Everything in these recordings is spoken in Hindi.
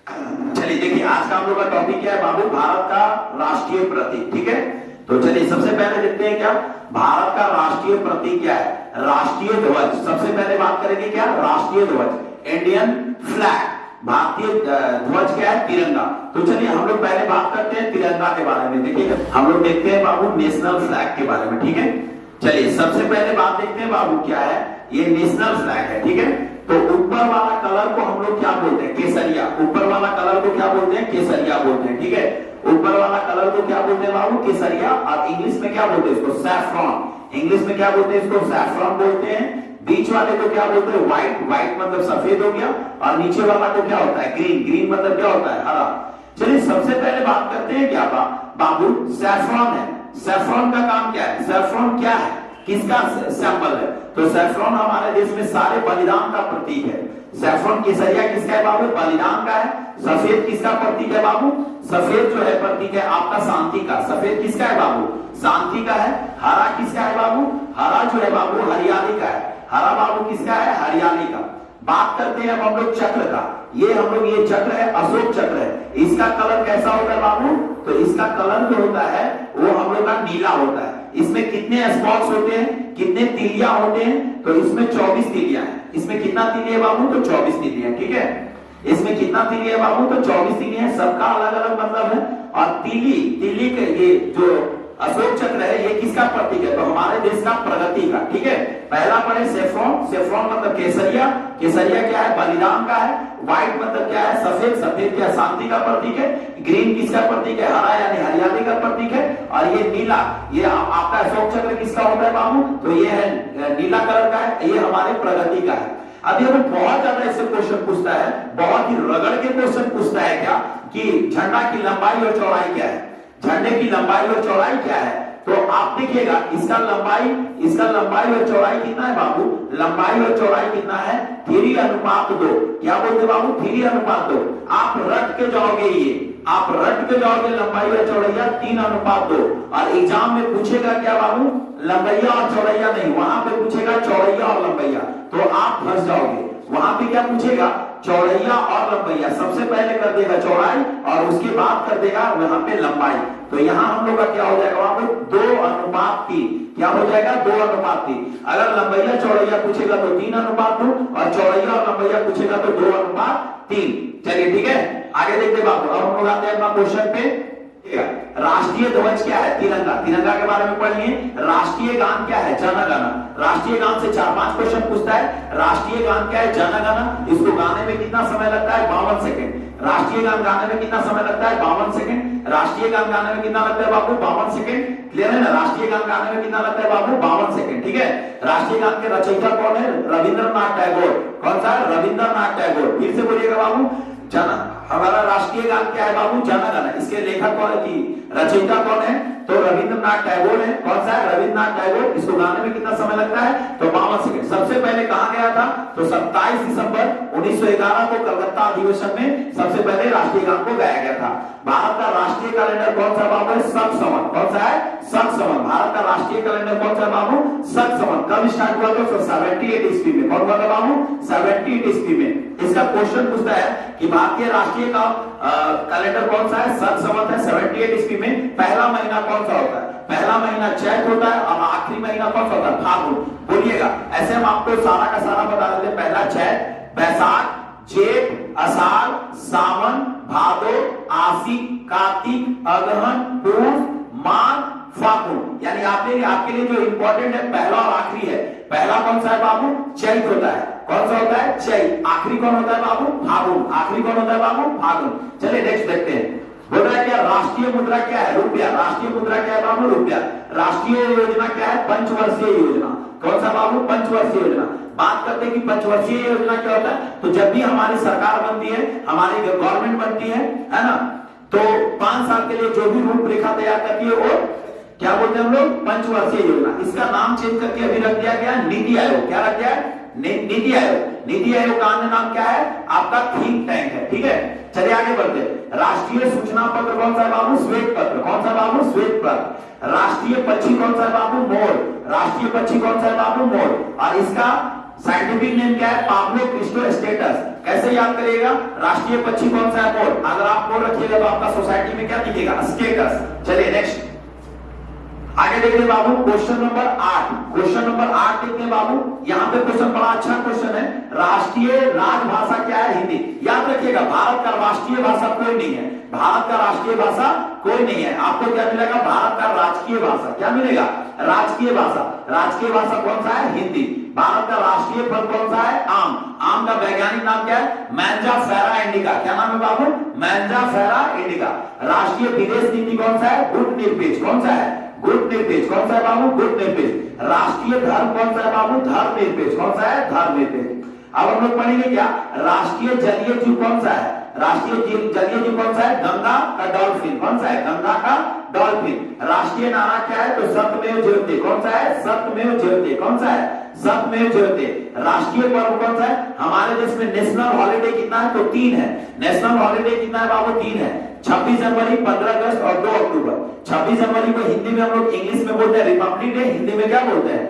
चलिए देखिए, आज का हम लोग का टॉपिक क्या है बाबू? भारत का राष्ट्रीय प्रतीक। ठीक है, तो चलिए सबसे पहले देखते हैं क्या भारत का राष्ट्रीय प्रतीक क्या है। राष्ट्रीय ध्वज। सबसे पहले बात करेंगे क्या? राष्ट्रीय ध्वज, इंडियन फ्लैग। भारतीय ध्वज क्या है? तिरंगा। तो चलिए हम लोग पहले बात करते हैं तिरंगा के बारे में। देखिए हम लोग देखते हैं बाबू नेशनल फ्लैग के बारे में। ठीक है, चलिए सबसे पहले बात देखते हैं बाबू क्या है ये नेशनल फ्लैग है। ठीक है, तो ऊपर वाला कलर को हम लोग क्या बोलते हैं? केसरिया। ऊपर वाला कलर को क्या बोलते हैं? केसरिया बोलते हैं। ठीक है, ऊपर वाला कलर को क्या बोलते हैं बाबू? केसरिया। और इंग्लिश में क्या बोलते हैं इसको? सैफ्रॉन। इंग्लिश में क्या बोलते हैं इसको? सैफ्रॉन बोलते हैं। बीच वाले को क्या बोलते हैं? व्हाइट। व्हाइट मतलब सफेद हो गया। और नीचे वाला को क्या होता है? ग्रीन। ग्रीन मतलब क्या होता है? हरा। चलिए सबसे पहले बात करते हैं क्या बाबू? सैफ्रॉन है। सैफ्रॉन का काम क्या है? सैफ्रॉन क्या है? किसका सैंपल है? तो सैफ्रॉन हमारे देश में सारे बलिदान का प्रतीक है। सैफ्रॉन केसरिया किसका है बाबू? बलिदान का है। सफेद किसका प्रतीक है बाबू? सफेद जो है प्रतीक है आपका शांति का। सफेद किसका है बाबू? शांति का है। हरा किसका है बाबू? हरा जो है बाबू हरियाली का है। हरा बाबू किसका है? हरियाली का। बात करते हैं अब हम लोग चक्र का। ये हम लोग ये चक्र है अशोक चक्र है। इसका कलर कैसा होता है बाबू? तो इसका कलर जो होता है वो हम लोग का नीला होता है। इसमें कितने स्पॉट्स होते हैं? कितने तिलिया होते हैं? तो इसमें 24 तिलिया है। इसमें कितना तिलिया है बाबू? तो 24 तिलिया। ठीक है, इसमें कितना तिलिया है बाबू? तो 24 तिलिया है। सबका अलग अलग मतलब है। और तिली के ये जो अशोक चक्र है ये किसका प्रतीक है? तो हमारे देश का प्रगति का। ठीक है, पहला पढ़े सेफ्रॉन। सेफ्रॉन मतलब केसरिया। केसरिया क्या है? बलिदान का है। व्हाइट मतलब क्या है? सफेद। सफेद क्या? शांति का प्रतीक है। ग्रीन किसका प्रतीक है? हरा यानी हरियाली का प्रतीक है। और ये नीला, ये आपका अशोक चक्र किसका होता है बाबू? तो ये है नीला कलर का है। ये हमारे प्रगति का है। अभी हमें बहुत ज्यादा इससे क्वेश्चन पूछता है, बहुत ही रगड़ के क्वेश्चन पूछता है क्या कि झंडा की लंबाई और चौड़ाई क्या है? झंडे की लंबाई और चौड़ाई क्या है? तो आप देखिएगा इसका लंबाई और चौड़ाई कितना है बाबू? लंबाई और चौड़ाई कितना है? 3:2। क्या बोलते बाबू? 3:2। आप रट के जाओगे, ये आप रट के जाओगे लंबाई और चौड़ैया 3:2। और एग्जाम में पूछेगा क्या बाबू? लंबैया और चौड़ैया नहीं, वहां पे पूछेगा चौड़ैया और लंबैया। तो आप फंस जाओगे। वहां पे क्या पूछेगा? चौड़ैया और लंबैया। सबसे पहले कर देगा चौड़ाई और उसके बाद कर देगा वहां पे लंबाई। तो यहाँ हम लोग का क्या हो जाएगा वहां पे? 2:3। क्या हो जाएगा? 2:3। अगर लंबैया चौड़ैया पूछेगा तो 3:2 और चौड़ैया और लंबैया पूछेगा तो 2:3। चलिए ठीक है, आगे देखते बाबू। अब हम लोग आते हैं अपना क्वेश्चन पे। राष्ट्रीय ध्वज क्या है? तिरंगा। तिरंगा के बारे में पढ़िए। राष्ट्रीय गान क्या है? जन गण। राष्ट्रीय गान से 4-5 क्वेश्चन पूछता है। राष्ट्रीय गान क्या है? जन गण। इसको गाने में कितना समय लगता है? 52 सेकंड। राष्ट्रीय गान गाने में कितना समय लगता है? 52 सेकंड। राष्ट्रीय गान गाने में कितना लगता है बाबू? 52 सेकंड। क्लियर है ना? राष्ट्रीय गान गाने में कितना लगता है बाबू? 52 सेकंड। ठीक है, राष्ट्रीय गान के रचयिता कौन है? रविंद्रनाथ टैगोर। कौन सा? रविंद्रनाथ टैगोर। फिर से बोलिएगा बाबू। हमारा राष्ट्रीय गान क्या है बाबू? जन गण। इसके लेखक कौन है? रचयिता कौन है? तो रविंद्रनाथ टैगोर है। कौन सा है? रविंद्रनाथ टैगोर। इसको गाने में कितना समय लगता है? तो 52 सेकंड। सबसे पहले कहा गया था? तो 27 दिसंबर 1911 को कलकत्ता अधिवेशन में सबसे पहले राष्ट्रीय गान को गाया गया था। भारत का राष्ट्रीय कैलेंडर कौन सा बाबू है? शक संवत। कौन सा है? शक संवत। भारत का राष्ट्रीय कैलेंडर कौन सा बाबू? शक संवत। कब स्टार्ट हुआ? तो 78 ईस्वी में। कौन हुआ था बाबू? 78 ईस्वी में। इसका क्वेश्चन पूछता है कि भारतीय राष्ट्रीय का कैलेंडर कौन सा है? शक संवत है। 78 ईस्वी में पहला महीना कौन सा होता है? पहला महीना चैत होता है और आखिरी महीना कौन सा होता है? फागुन। बोलिएगा, ऐसे हम आपको सारा का सारा बता देते हैं। पहला चैत, बैसाख, जेठ, आषाढ़, सावन, भादो, आसिक, कार्तिक, अगहन, पूस, माघ, फागुन। यानी आपके लिए जो इंपॉर्टेंट है पहला और आखिरी है। पहला कौन सा है बाबू? चैत होता है। कौन सा होता है? चैत। आखिरी कौन होता है बाबू? फागुन। आखिरी कौन होता है बाबू? फागुन। चलिए नेक्स्ट देखते हैं। बोल रहा है क्या? राष्ट्रीय मुद्रा क्या है? रुपया। राष्ट्रीय मुद्रा क्या है बाबू? रुपया। राष्ट्रीय योजना क्या है? पंचवर्षीय योजना। कौन सा बाबू? पंचवर्षीय योजना। बात करते हैं कि पंचवर्षीय योजना क्या होता है? तो जब भी हमारी सरकार बनती है, हमारी गवर्नमेंट बनती है ना, तो 5 साल के लिए जो भी रूपरेखा तैयार करती है वो क्या बोलते हैं हम लोग? पंचवर्षीय योजना। इसका नाम चेंज करके अभी रख दिया गया नीति आयोग। क्या रख दिया है? नीति आयोग। नीति आयोग का अन्य नाम क्या है? आपका थिंक टैंक है। ठीक है, चलिए आगे बढ़ते हैं। राष्ट्रीय सूचना पत्र कौन सा है बाबू? श्वेत पत्र। कौन सा बाबू? श्वेत पत्र। राष्ट्रीय पक्षी कौन सा है बाबू? मोर। राष्ट्रीय पक्षी कौन सा है बाबू? मोर। और इसका साइंटिफिक नेम क्या है? पाब्लो क्रिस्टोस्टेटस। कैसे याद करिएगा? राष्ट्रीय पक्षी कौन सा है? मोर। अगर आप मोर रखिएगा तो आपका सोसाइटी में क्या दिखेगा? स्टेटस। चलिए नेक्स्ट आगे देखते हैं बाबू, क्वेश्चन नंबर 8। क्वेश्चन नंबर 8 देखते हैं बाबू। यहाँ पे क्वेश्चन बड़ा अच्छा क्वेश्चन है। राष्ट्रीय राजभाषा क्या है? हिंदी। याद रखिएगा, भारत का राष्ट्रीय भाषा कोई नहीं है। भारत का राष्ट्रीय भाषा कोई नहीं है। आपको क्या मिलेगा? भारत का राजकीय भाषा। क्या मिलेगा? राजकीय भाषा। राजकीय भाषा कौन सा है? हिंदी। भारत का राष्ट्रीय फल कौन सा है? आम। आम का वैज्ञानिक नाम क्या है? मैंजाफेरा इंडिका। क्या नाम है बाबू? मैंजाफेरा इंडिका। राष्ट्रीय विदेश नीति कौन सा है? गुट निरपेक्ष। कौन सा है? गुट निरपेक्ष। कौन सा है बाबू? गुट निरपेक्ष। राष्ट्रीय धर्म कौन सा है बाबू? धर्म निरपेक्ष। कौन सा है? धर्म निरपेक्ष। अब हम लोग पढ़ेंगे क्या? राष्ट्रीय जलीय जीव कौन सा है? राष्ट्रीय जलीय जीव कौन सा है? गंगा का डॉल्फिन। कौन सा है? गंगा का डॉल्फिन। राष्ट्रीय नारा क्या है? तो सत्यमेव जयते। कौन सा है? सत्यमेव जयते। कौन सा है? सत्यमेव जयते। राष्ट्रीय पर्व कौन सा है? हमारे देश में नेशनल हॉलिडे कितना है? तो 3 है। नेशनल हॉलिडे कितना है बाबू? 3 है। 26 जनवरी, 15 अगस्त और 2 अक्टूबर। 26 जनवरी को हिंदी में हम लोग इंग्लिश में बोलते हैं रिपब्लिक डे, हिंदी में क्या बोलते हैं?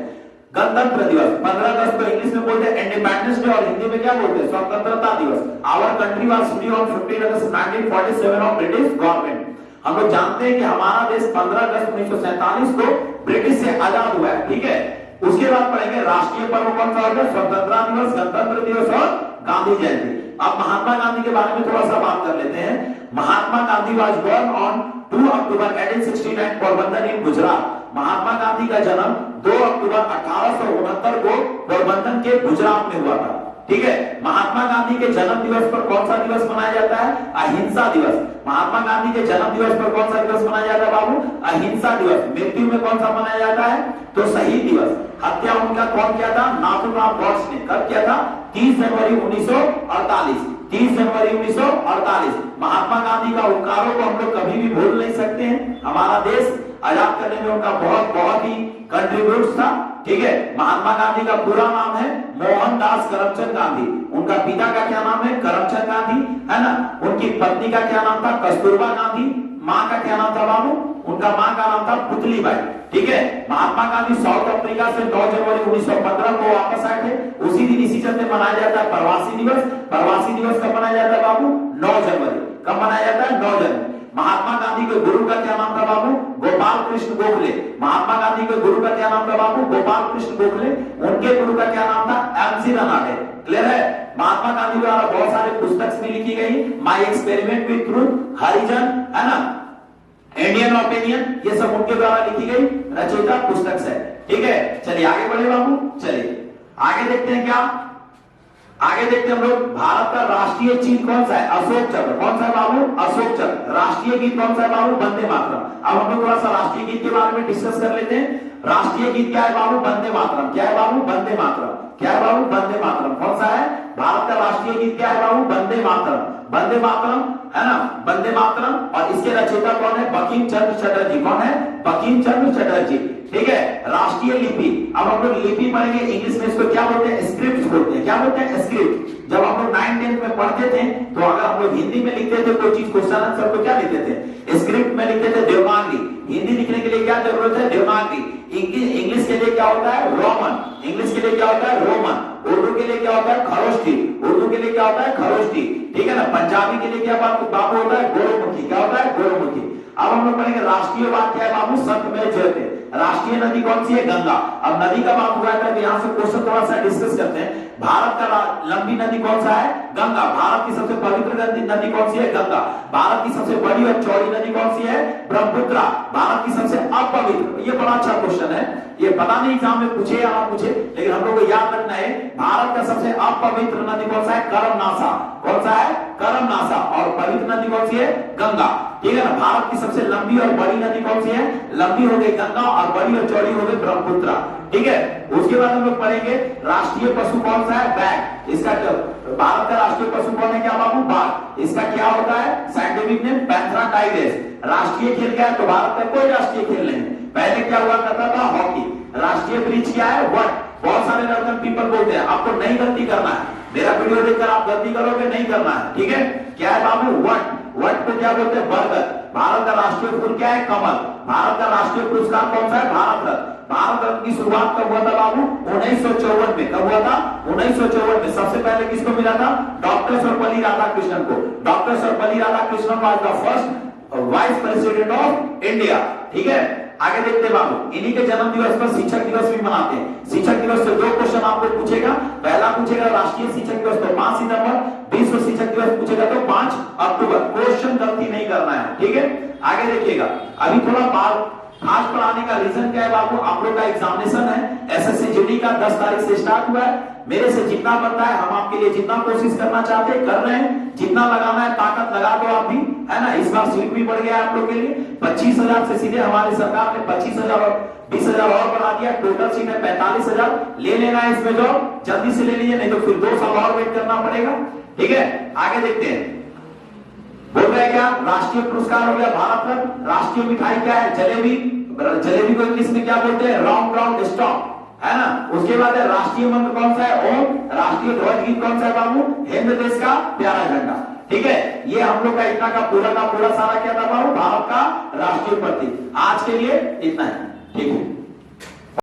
गणतंत्र दिवस। 15 अगस्त को इंग्लिश में बोलते हैं इंडिपेंडेंस डे और हिंदी में क्या बोलते हैं? स्वतंत्रता दिवस। Our country was free on 15 August 1947 of British government. हम लोग जानते हैं कि हमारा देश 15 अगस्त 1947 को ब्रिटिश से आजाद हुआ है। ठीक है, उसके बाद पढ़ेंगे राष्ट्रीय पर्व कौन सा होगा? स्वतंत्रता दिवस, गणतंत्र दिवस और गांधी जयंती। अब महात्मा गांधी के बारे में थोड़ा सा बात कर लेते हैं। Mahatma Gandhi was born on 2 अक्टूबर 1869 पोरबंदर इन गुजरात। महात्मा गांधी का जन्म 2 अक्टूबर 1869 को पोरबंदर के गुजरात में हुआ था। ठीक है, महात्मा गांधी के जन्म दिवस पर कौन सा दिवस मनाया जाता है? अहिंसा दिवस। महात्मा गांधी के जन्म दिवस पर कौन सा दिवस मनाया जाता है बाबू? अहिंसा दिवस। मृत्यु में कौन सा मनाया जाता है? तो शहीद दिवस। हत्या उनका कौन किया था? नाथूराम गॉड्स ने। कब किया था? 30 जनवरी 1948। 30 जनवरी 1948। महात्मा गांधी का उपकारों को हम लोग कभी भी भूल नहीं सकते हैं। हमारा देश आजाद करने में उनका बहुत ही कंट्रीब्यूट था। ठीक है, महात्मा गांधी का पूरा नाम है मोहनदास करमचंद गांधी। उनका पिता का क्या नाम है? करमचंद गांधी, है ना। उनकी पत्नी का क्या नाम था? कस्तूरबा गांधी। माँ का क्या नाम था बाबू? उनका माँ का नाम था पुतलीबाई। ठीक है, महात्मा गांधी साउथ अफ्रीका से 9 जनवरी 1915 को वापस आए थे। उसी दिन इसी चलते मनाया जाता है प्रवासी दिवस। प्रवासी दिवस कब मनाया जाता है बाबू? 9 जनवरी। कब मनाया जाता है? 9 जनवरी। महात्मा गांधी के गुरु का क्या नाम था बाबू? गोपाल कृष्ण गोखले। महात्मा गांधी के गुरु का क्या नाम था बाबू? गोपाल कृष्ण गोखले। उनके गुरु का क्या नाम था? एमसी रनाडे। क्लियर है? महात्मा गांधी द्वारा बहुत सारे पुस्तक भी लिखी गई। माय एक्सपेरिमेंट विद ट्रूथ, हरिजन, है ना, इंडियन ओपिनियन, ये सब उनके द्वारा लिखी गई रचयिता पुस्तक है। ठीक है, चलिए आगे बढ़े बाबू। चलिए आगे देखते हैं क्या? आगे देखते हैं हम लोग, भारत का राष्ट्रीय चिन्ह कौन सा है? अशोक चक्र। कौन सा है बाबू? अशोक चक्र। राष्ट्रीय गीत कौन सा है बाबू? वंदे मातरम। अब हम लोग थोड़ा सा राष्ट्रीय गीत के बारे में डिस्कस कर लेते हैं। राष्ट्रीय गीत क्या है बाबू? वंदे मातरम। क्या है बाबू? वंदे मातरम। क्या है बाबू? वंदे मातरम। कौन सा है? भारत का राष्ट्रीय गीत क्या है बाबू? वंदे मातरम। वंदे मातरम, है ना, वंदे मातरम। और इसके रचयिता कौन है? बंकिम चंद्र चटर्जी। कौन है? बंकिम चंद्र चटर्जी। ठीक है, राष्ट्रीय लिपि। अब हम लोग लिपि पढ़ेंगे इंग्लिश में, इसको क्या बोलते हैं? स्क्रिप्ट बोलते हैं। क्या बोलते हैं? स्क्रिप्ट। जब हम लोग 9th-10th में पढ़ते थे तो अगर हम लोग हिंदी में लिखते थे कोई चीज, क्वेश्चन आंसर को क्या लिखते थे? स्क्रिप्ट में लिखते थे देवनागरी। हिंदी लिखने के लिए क्या जरूरत है? देवनागरी। इंग्लिश के लिए क्या होता है? रोमन। इंग्लिश के लिए क्या होता है? रोमन। उर्दू के लिए क्या होता है? खरोष्टी। उर्दू के लिए क्या होता है? खरोष्टी। ठीक है ना। पंजाबी के लिए क्या बाबू होता है? गोरोमुखी। क्या होता है? गोरोमुखी। अब हम लोग पढ़ेंगे राष्ट्रीय बात क्या है बाबू? सत्यमेव जयते। राष्ट्रीय नदी कौन सी है? गंगा। अब नदी का बात हुआ था, तो यहाँ से क्वेश्चन थोड़ा सा डिस्कस करते हैं। भारत का लंबी नदी कौन सा है? गंगा। भारत की सबसे पवित्र नदी कौन सी है? गंगा। भारत की सबसे बड़ी और चौड़ी नदी कौन सी है? ब्रह्मपुत्र। भारत की सबसे अपवित्र, ये बड़ा अच्छा क्वेश्चन है, ये पता नहीं एग्जाम में पूछे या ना पूछे, लेकिन हम लोग को याद रखना है। भारत का सबसे अपवित्र नदी कौन सा है? करमनासा। कौन सा है? करमनासा। और पवित्र नदी कौन सी है? गंगा। ठीक है ना। भारत की सबसे लंबी और बड़ी नदी कौन सी है? लंबी हो गई गंगा और बड़ी और चौड़ी हो गई ब्रह्मपुत्र। ठीक है, उसके बाद हम लोग पढ़ेंगे राष्ट्रीय पशु कौन सा है? बैग। इसका भारत का राष्ट्रीय पशु कौन है? क्या बाबू? बाघ। इसका क्या होता है? Scientific name Panthera tigress. राष्ट्रीय खेल क्या है? तो भारत का कोई राष्ट्रीय खेल नहीं। पहले क्या हुआ करता था? हॉकी। राष्ट्रीय वृक्ष क्या है? वट। बहुत सारे नॉर्दर्न पीपल बोलते हैं आपको नहीं गलती करना है, मेरा वीडियो देखकर आप गलती करोगे, नहीं करना है। ठीक है, क्या है बाबू? वट। वट को क्या बोलते हैं? बरगद। भारत का राष्ट्रीय फूल क्या है? कमल। भारत का राष्ट्रीय पुरस्कार कौन सा है? भारत रत्न। भारत रत्न की शुरुआत कब हुआ था बाबू? 1954 में। कब हुआ था? 1954 में। सबसे पहले किसको मिला था? डॉक्टर सर्वपल्ली राधाकृष्णन को। Doctor Sarvepalli Radhakrishnan was the first vice president of India. ठीक है, आगे देखते हैं बाबू। इन्हीं के जन्म दिवस पर शिक्षक दिवस भी मनाते हैं। शिक्षक दिवस से 2 क्वेश्चन आपको पूछेगा। पहला पूछेगा राष्ट्रीय शिक्षक दिवस तो 5 सितंबर, विश्व शिक्षक दिवस पूछेगा तो 5 अक्टूबर। क्वेश्चन गलती नहीं करना है, ठीक है। आगे देखिएगा, अभी थोड़ा खास पढ़ाने का रीजन क्या है बाबू? आप लोग का एग्जामिनेशन है एसएससी जीडी का 10 तारीख से स्टार्ट हुआ है। मेरे से जितना बनता है हम आपके लिए जितना कोशिश करना चाहते हैं कर रहे हैं। जितना लगाना है ताकत लगा दो आप भी, है ना। इस बार सीट भी बढ़ गया आप लोग के लिए। 25,000 से सीधे हमारी सरकार ने 25,000 और 20,000 और बढ़ा दिया। टोटल सीट है 45,000। ले लेना है इसमें जॉब, जल्दी से ले लीजिए, नहीं तो फिर 2 साल और वेट करना पड़ेगा। ठीक है, आगे देखते हैं। बोल रहे हैं क्या? राष्ट्रीय पुरस्कार हो गया भारत रत्न। राष्ट्रीय मिठाई क्या है? जलेबी। जलेबी को इंग्लिश में क्या बोलते हैं? राउंड राउंड स्टॉक, है ना। उसके बाद है राष्ट्रीय मंत्र कौन सा है? ओम। राष्ट्रीय ध्वज गीत कौन सा है बाबू? हिंद देश का प्यारा झंडा। ठीक है, ये हम लोग का इतना का पूरा सारा क्या था बाबू? भारत का राष्ट्रीय प्रतीक। आज के लिए इतना है, ठीक है।